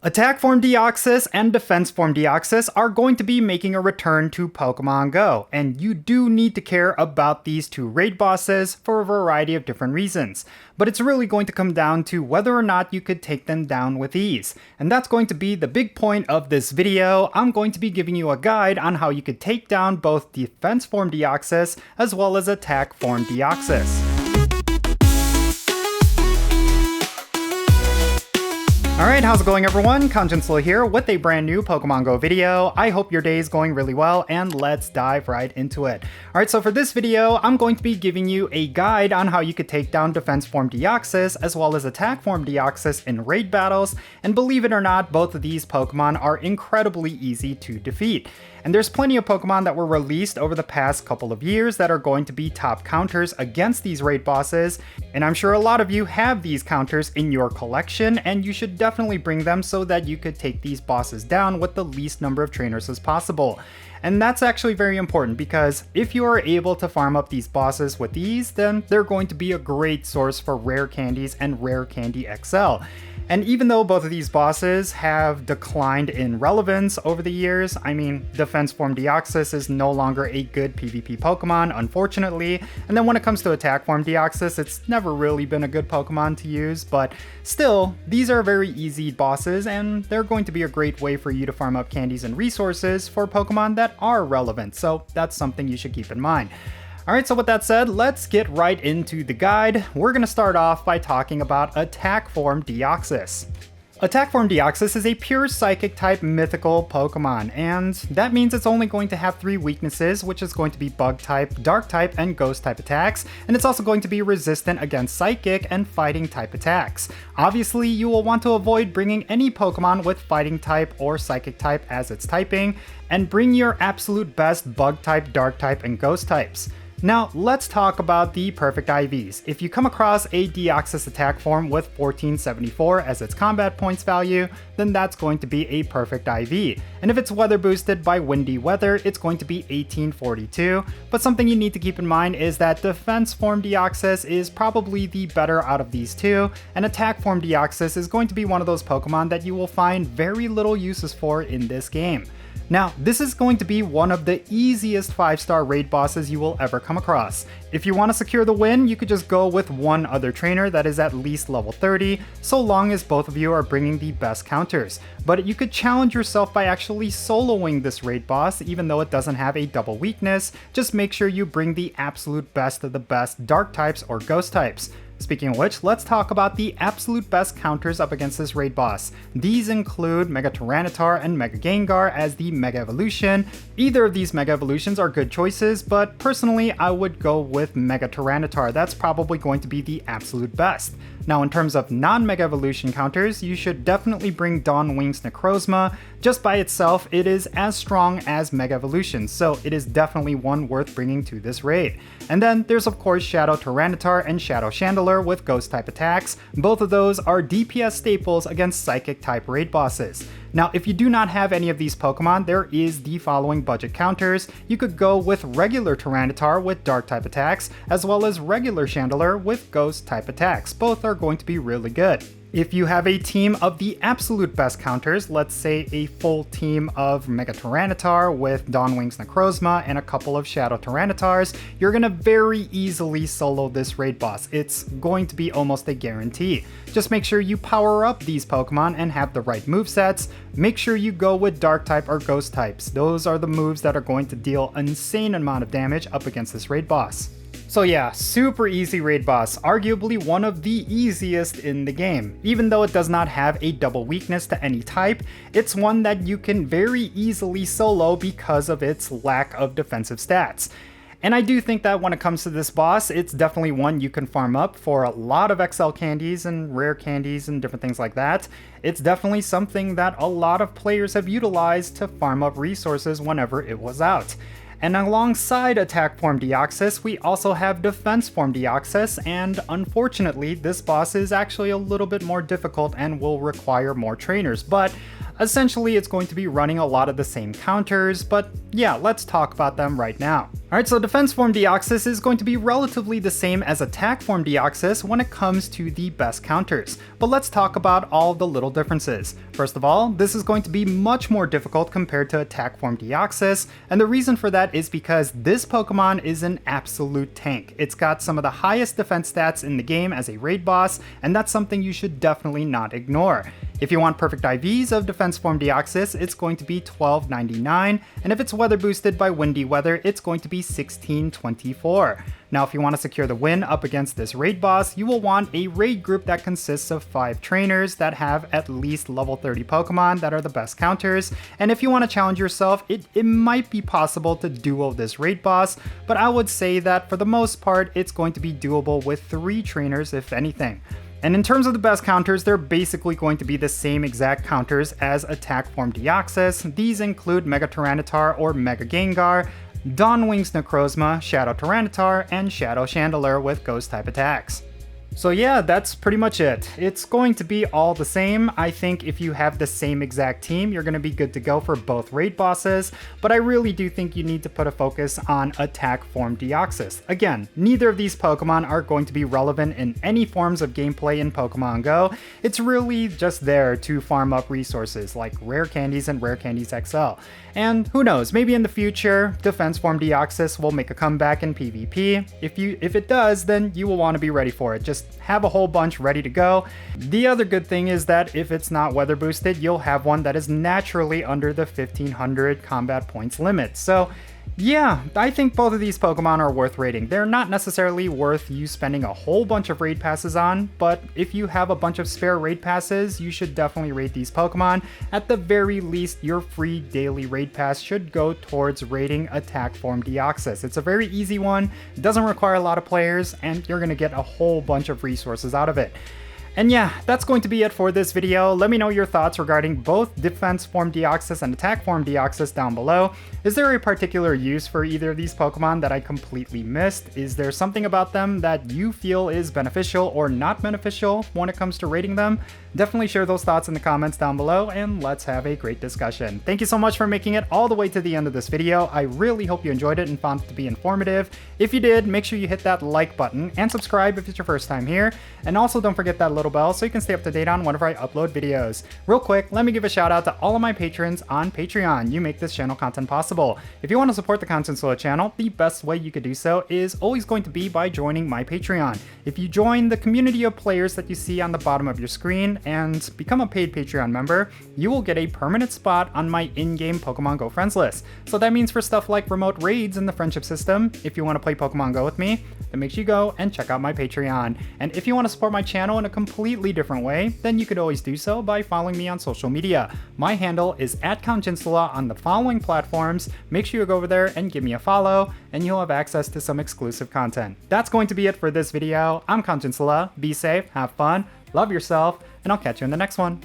Attack form Deoxys and defense form Deoxys are going to be making a return to Pokemon Go, and you do need to care about these two raid bosses for a variety of different reasons. But it's really going to come down to whether or not you could take them down with ease. And that's going to be the big point of this video. I'm going to be giving you a guide on how you could take down both defense form Deoxys as well as attack form Deoxys. Alright, how's it going everyone? Jinsula here with a brand new Pokemon Go video. I hope your day is going really well, and let's dive right into it. Alright, so for this video, I'm going to be giving you a guide on how you could take down defense form Deoxys as well as attack form Deoxys in raid battles, and believe it or not, both of these Pokemon are incredibly easy to defeat. And there's plenty of Pokemon that were released over the past couple of years that are going to be top counters against these raid bosses, and I'm sure a lot of you have these counters in your collection, and you should definitely bring them so that you could take these bosses down with the least number of trainers as possible. And that's actually very important because if you are able to farm up these bosses with ease, then they're going to be a great source for rare candies and rare candy XL. And even though both of these bosses have declined in relevance over the years, I mean, defense form Deoxys is no longer a good PvP Pokemon, unfortunately. And then when it comes to attack form Deoxys, it's never really been a good Pokemon to use, but still, these are very easy bosses, and they're going to be a great way for you to farm up candies and resources for Pokemon that are relevant, so that's something you should keep in mind. Alright, so with that said, let's get right into the guide. We're going to start off by talking about attack form Deoxys. Attack form Deoxys is a pure psychic type mythical Pokemon, and that means it's only going to have 3 weaknesses, which is going to be bug type, dark type, and ghost type attacks, and it's also going to be resistant against psychic and fighting type attacks. Obviously, you will want to avoid bringing any Pokemon with fighting type or psychic type as its typing, and bring your absolute best bug type, dark type, and ghost types. Now, let's talk about the perfect IVs. If you come across a Deoxys attack form with 1474 as its combat points value, then that's going to be a perfect IV. And if it's weather boosted by windy weather, it's going to be 1842. But something you need to keep in mind is that defense form Deoxys is probably the better out of these two, and attack form Deoxys is going to be one of those Pokemon that you will find very little uses for in this game. Now, this is going to be one of the easiest 5-star raid bosses you will ever come across. If you want to secure the win, you could just go with one other trainer that is at least level 30, so long as both of you are bringing the best counters. But you could challenge yourself by actually soloing this raid boss, even though it doesn't have a double weakness. Just make sure you bring the absolute best of the best dark types or ghost types. Speaking of which, let's talk about the absolute best counters up against this raid boss. These include Mega Tyranitar and Mega Gengar as the Mega Evolution. Either of these Mega Evolutions are good choices, but personally I would go with Mega Tyranitar. That's probably going to be the absolute best. Now, in terms of non-Mega Evolution counters, you should definitely bring Dawnwing's Necrozma. Just by itself, it is as strong as Mega Evolution, so it is definitely one worth bringing to this raid. And then there's of course Shadow Tyranitar and Shadow Chandelure with ghost type attacks. Both of those are DPS staples against psychic type raid bosses. Now, if you do not have any of these Pokemon, there is the following budget counters. You could go with regular Tyranitar with dark type attacks, as well as regular Chandelure with ghost type attacks. Both are going to be really good. If you have a team of the absolute best counters, let's say a full team of Mega Tyranitar with Dawnwing's Necrozma and a couple of Shadow Tyranitars, you're gonna very easily solo this raid boss. It's going to be almost a guarantee. Just make sure you power up these Pokemon and have the right movesets. Make sure you go with dark type or ghost types. Those are the moves that are going to deal an insane amount of damage up against this raid boss. So yeah, super easy raid boss, arguably one of the easiest in the game. Even though it does not have a double weakness to any type, it's one that you can very easily solo because of its lack of defensive stats. And I do think that when it comes to this boss, it's definitely one you can farm up for a lot of XL candies and rare candies and different things like that. It's definitely something that a lot of players have utilized to farm up resources whenever it was out. And alongside attack form Deoxys, we also have defense form Deoxys, and unfortunately this boss is actually a little bit more difficult and will require more trainers, but Essentially, it's going to be running a lot of the same counters, but yeah, let's talk about them right now. Alright, so defense form Deoxys is going to be relatively the same as attack form Deoxys when it comes to the best counters, but let's talk about all the little differences. First of all, this is going to be much more difficult compared to attack form Deoxys, and the reason for that is because this Pokemon is an absolute tank. It's got some of the highest defense stats in the game as a raid boss, and that's something you should definitely not ignore. If you want perfect IVs of defense form Deoxys, it's going to be $12.99, and if it's weather boosted by windy weather, it's going to be $16.24. Now, if you want to secure the win up against this raid boss, you will want a raid group that consists of 5 trainers that have at least level 30 Pokemon that are the best counters, and if you want to challenge yourself, it might be possible to duo this raid boss, but I would say that for the most part, it's going to be doable with 3 trainers if anything. And in terms of the best counters, they're basically going to be the same exact counters as attack form Deoxys. These include Mega Tyranitar or Mega Gengar, Dawnwing's Necrozma, Shadow Tyranitar, and Shadow Chandelure with ghost type attacks. So yeah, that's pretty much it. It's going to be all the same. I think if you have the same exact team, you're going to be good to go for both raid bosses, but I really do think you need to put a focus on attack form Deoxys. Again, neither of these Pokemon are going to be relevant in any forms of gameplay in Pokemon Go. It's really just there to farm up resources like Rare Candies and Rare Candies XL. And who knows, maybe in the future, defense form Deoxys will make a comeback in PvP. If it does, then you will want to be ready for it. Just have a whole bunch ready to go. The other good thing is that if it's not weather boosted, you'll have one that is naturally under the 1500 combat points limit. So yeah, I think both of these Pokemon are worth raiding. They're not necessarily worth you spending a whole bunch of raid passes on, but if you have a bunch of spare raid passes, you should definitely raid these Pokemon. At the very least, your free daily raid pass should go towards raiding attack form Deoxys. It's a very easy one, it doesn't require a lot of players, and you're going to get a whole bunch of resources out of it. And yeah, that's going to be it for this video. Let me know your thoughts regarding both defense form Deoxys and attack form Deoxys down below. Is there a particular use for either of these Pokemon that I completely missed? Is there something about them that you feel is beneficial or not beneficial when it comes to rating them? Definitely share those thoughts in the comments down below and let's have a great discussion. Thank you so much for making it all the way to the end of this video. I really hope you enjoyed it and found it to be informative. If you did, make sure you hit that like button and subscribe if it's your first time here. And also don't forget that little bell so you can stay up to date on whenever I upload videos. Real quick, let me give a shout out to all of my patrons on Patreon. You make this channel content possible. If you want to support the Jinsula channel, the best way you could do so is always going to be by joining my Patreon. If you join the community of players that you see on the bottom of your screen and become a paid Patreon member, you will get a permanent spot on my in-game Pokemon Go friends list. So that means for stuff like remote raids in the friendship system, if you want to play Pokemon Go with me, then make sure you go and check out my Patreon. And if you want to support my channel in a completely different way, then you could always do so by following me on social media. My handle is @Jinsula on the following platforms. Make sure you go over there and give me a follow, and you'll have access to some exclusive content. That's going to be it for this video. I'm Jinsula. Be safe, have fun, love yourself, and I'll catch you in the next one.